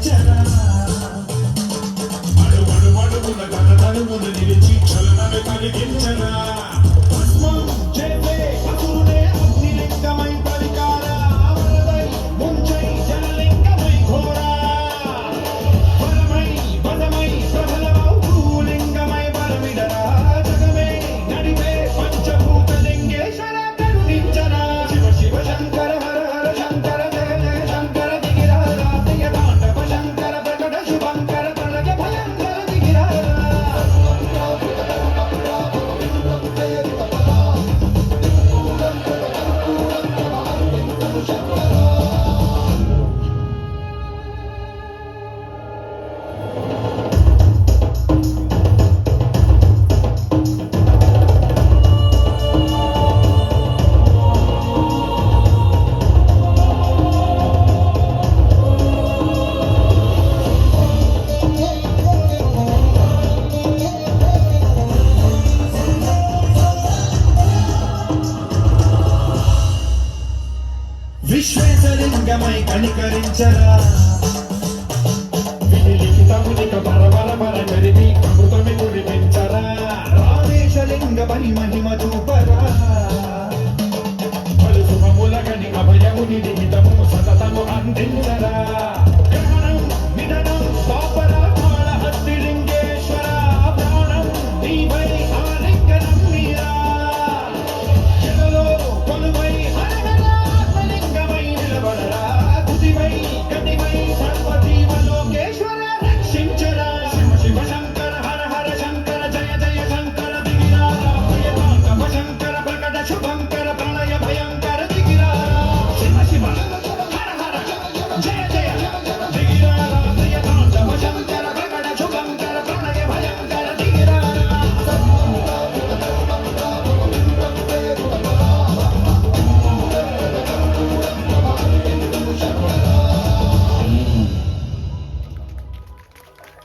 కనికరించరా అడుగడుగడుగున గణనడుగున నిలిచి చలనమే కలిగించరా భస్మం చేసే అసురునే అగ్నిలింగమై పరికారా అమరవై ముంచై జలలింగమై ఘోరా బలమై బలమై ప్రబలమౌ భూలింగమై బలమిడరా జగమే నడిపే పంచభూత లింగేశ్వర కరుణించరా శివ శివ శంకర హర హర శంకర జయ జయ శంకర దిగిరారా ప్రియ తాండవ శంకర ప్రకట శుభంకర ప్రళయ భయంకర దిగిరారా విశ్వేశలింగమై కనికరించరా విలిఖితమునిక బరబర బర జరిపి అమృతమి కురిపించరా రామేశలింగ బలి మహిమ చూపరా పలు శుభములగని అభయముని నిహితము సతతము అందించరా